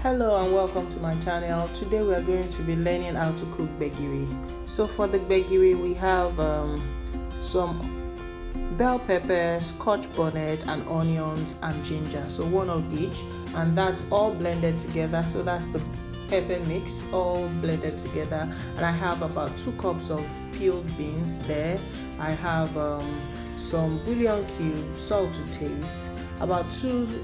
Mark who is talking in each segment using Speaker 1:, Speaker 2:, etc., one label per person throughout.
Speaker 1: Hello and welcome to my channel. Today we are going to be learning how to cook Gbegiri. So for the Gbegiri we have some bell pepper, scotch bonnet and onions and ginger, so one of each, and that's all blended together. So that's the pepper mix all blended together. And I have about 2 cups of peeled beans there. I have some bouillon cubes, salt to taste, about 2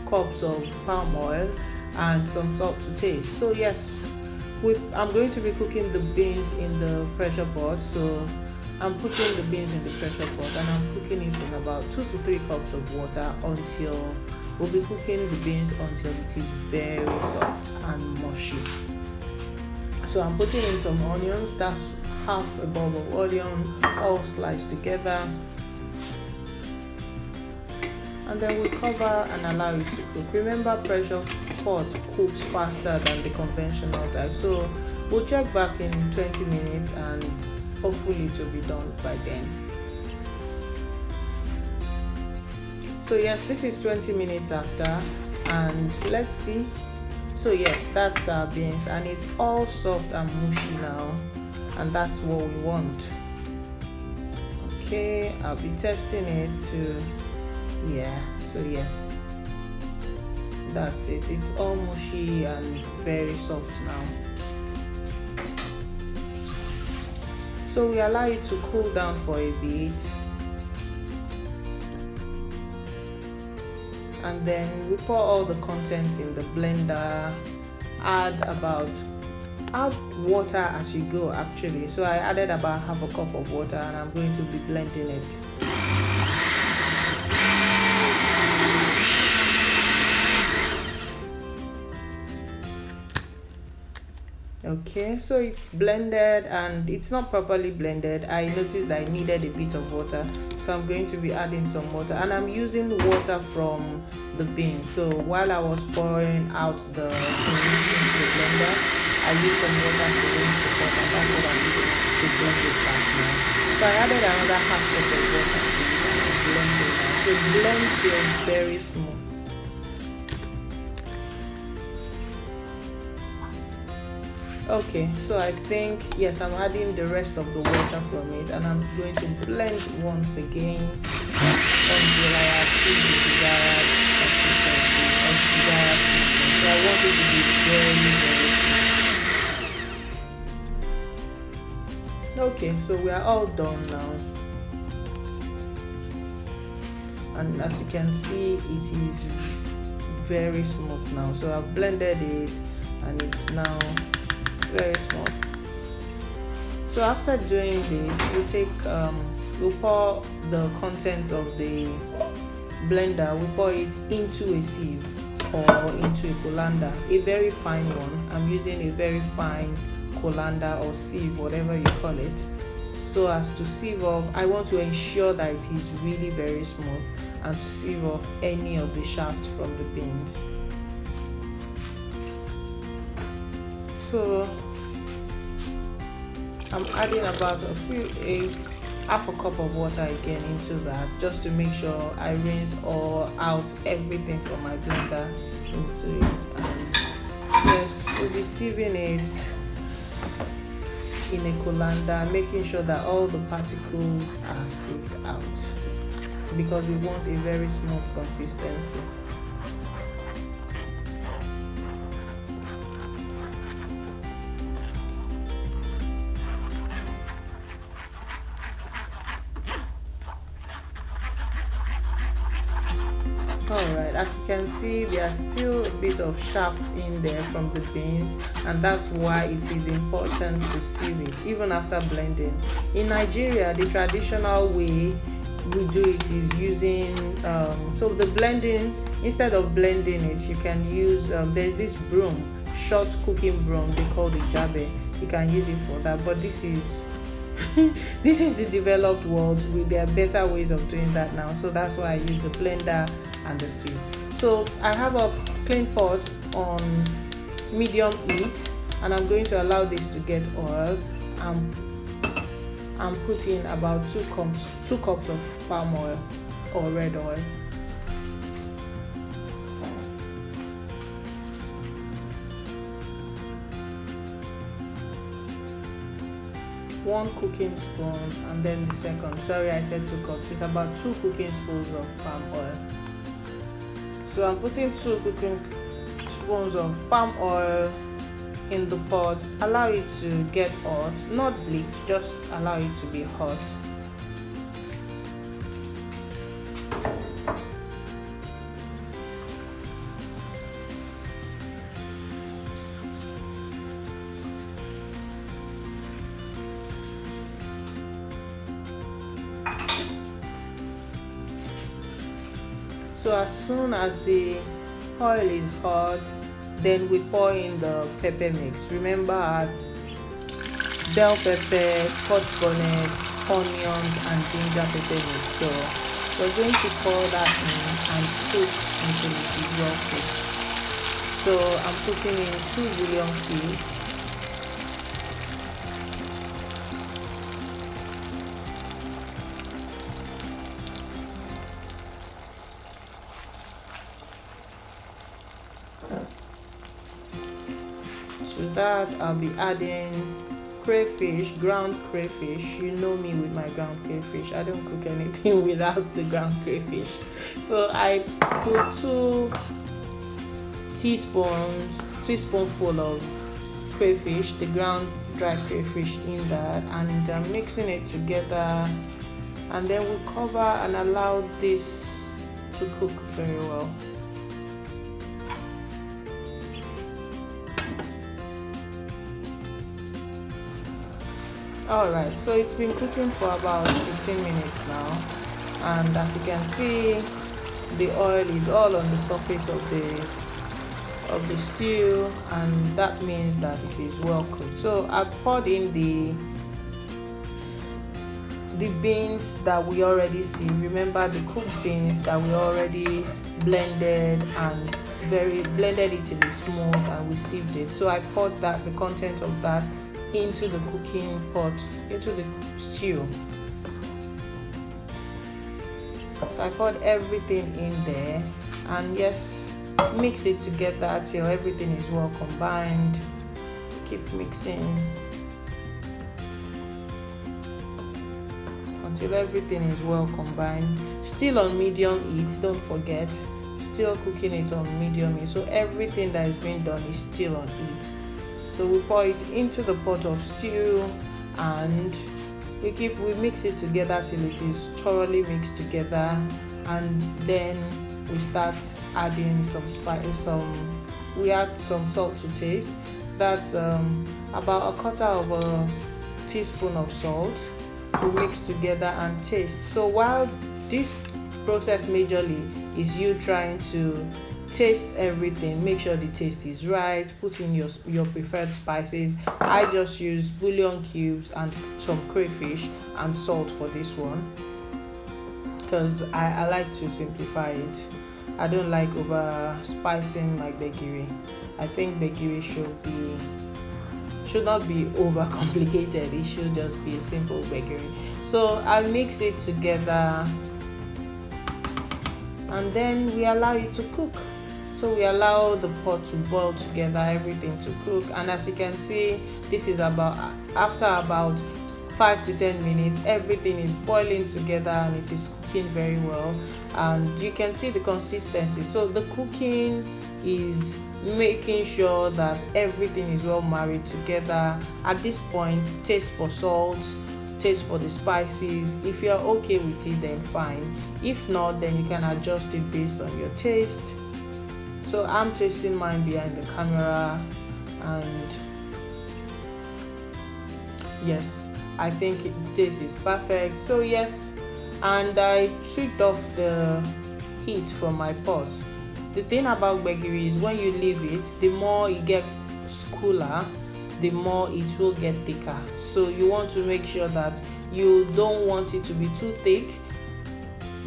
Speaker 1: cups of palm oil and some salt to taste. So yes, I'm going to be cooking the beans in the pressure pot. So I'm putting the beans in the pressure pot and I'm cooking it in about 2 to 3 cups of water until we'll be cooking the beans until it is very soft and mushy. So I'm putting in some onions, that's half a bulb of onion all sliced together, and then we cover and allow it to cook. Remember, pressure pot cooks faster than the conventional type, so we'll check back in 20 minutes and hopefully it will be done by then. So yes, this is 20 minutes after, and let's see. So yes, that's our beans and it's all soft and mushy now, and that's what we want. Okay, I'll be testing it to so yes, that's it. It's all mushy and very soft now. So we allow it to cool down for a bit, and then we pour all the contents in the blender. Add water as you go actually. So I added about half a cup of water and I'm going to be blending it. Okay, so it's blended and it's not properly blended. I noticed that I needed a bit of water, so I'm going to be adding some water, and I'm using water from the beans. So while I was pouring out the beans into the blender, I used some water to rinse the pot, and that's what I'm using to blend it back now. So I added another half cup of water to it and I'm blending now. So blend till it's very smooth. Okay, so I think yes, I'm adding the rest of the water from it, and I'm going to blend once again until I achieve the desired consistency or desired thickness. So I want it to be very, very. Okay, so we are all done now, and as you can see, it is very smooth now. So I've blended it and it's now very smooth. So after doing this, we'll pour the contents of the blender, we pour it into a sieve or into a colander, a very fine one. I'm using a very fine colander or sieve, whatever you call it, so as to sieve off. I want to ensure that it is really very smooth and to sieve off any of the shaft from the beans. So I'm adding about half a cup of water again into that, just to make sure I rinse out everything from my blender into it. And yes, we'll be sieving it in a colander, making sure that all the particles are sieved out, because we want a very smooth consistency. Alright, as you can see, there's still a bit of shaft in there from the beans, and that's why it is important to sieve it even after blending. In Nigeria, the traditional way we do it is using so the blending, instead of blending it, you can use there's this broom, short cooking broom, they call it jabe. You can use it for that, but this is this is the developed world. There are better ways of doing that now, so that's why I use the blender and the sieve. So I have a clean pot on medium heat, and I'm going to allow this to get oil. I'm putting about 2 cups of palm oil or red oil. 1 cooking spoon, and then the second, sorry, I said 2 cups, it's about 2 cooking spoons of palm oil. So I'm putting 2 cooking spoons of palm oil in the pot. Allow it to get hot, not bleach, just allow it to be hot. So as soon as the oil is hot, then we pour in the pepper mix. Remember our bell pepper, scotch bonnet, onions, and ginger pepper mix. So we're going to pour that in and cook until it is well cooked. So I'm putting in 2 bouillon cubes. To that, I'll be adding crayfish, ground crayfish. You know me with my ground crayfish. I don't cook anything without the ground crayfish. So I put 2 teaspoonful of crayfish, the ground dry crayfish, in that, and I'm mixing it together, and then we cover and allow this to cook very well. Alright, so it's been cooking for about 15 minutes now, and as you can see, the oil is all on the surface of the stew, and that means that it is well cooked. So I poured in the beans that we already see. Remember the cooked beans that we already blended and blended it till it's smooth, and we sieved it. So I poured the content of that into the cooking pot, into the stew. So I poured everything in there, and yes, mix it together till everything is well combined. Keep mixing until everything is well combined. Still on medium heat, don't forget, still cooking it on medium heat, so everything that is being done is still on heat. So we pour it into the pot of stew, and we mix it together till it is thoroughly mixed together, and then we start adding some spices. We add some salt to taste. That's about 1/4 teaspoon of salt. We mix together and taste. So while this process majorly is you trying to taste everything, make sure the taste is right, put in your preferred spices. I just use bouillon cubes and some crayfish and salt for this one, because I like to simplify it. I don't like over spicing like Gbegiri. I think Gbegiri should not be over complicated. It should just be a simple Gbegiri. So I mix it together, and then we allow it to cook. So we allow the pot to boil together, everything to cook, and as you can see, this is after about 5 to 10 minutes, everything is boiling together and it is cooking very well, and you can see the consistency. So the cooking is making sure that everything is well married together. At this point, taste for salt, taste for the spices. If you're okay with it, then fine. If not, then you can adjust it based on your taste. So I'm tasting mine behind the camera, and yes, I think the taste is perfect. So yes, and I switched off the heat from my pot. The thing about Gbegiri is when you leave it, the more it gets cooler, the more it will get thicker. So you want to make sure that you don't want it to be too thick,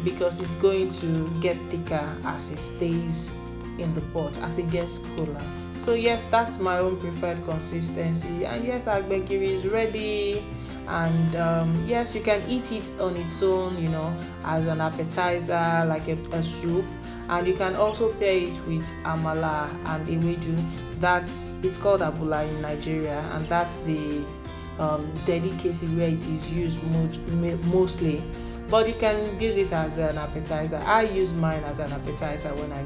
Speaker 1: because it's going to get thicker as it stays in the pot, as it gets cooler. So yes, that's my own preferred consistency, and yes, our Gbegiri is ready. And yes, you can eat it on its own, as an appetizer, like a soup, and you can also pair it with amala and ewedu. It's called abula in Nigeria, and that's the
Speaker 2: delicacy where it is used mostly, but you can use it as an appetizer. I use mine as an appetizer when I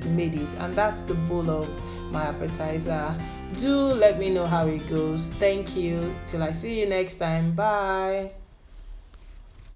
Speaker 2: made it, and that's the bowl of my appetizer. Do let me know how it goes. Thank you. Till I see you next time. Bye.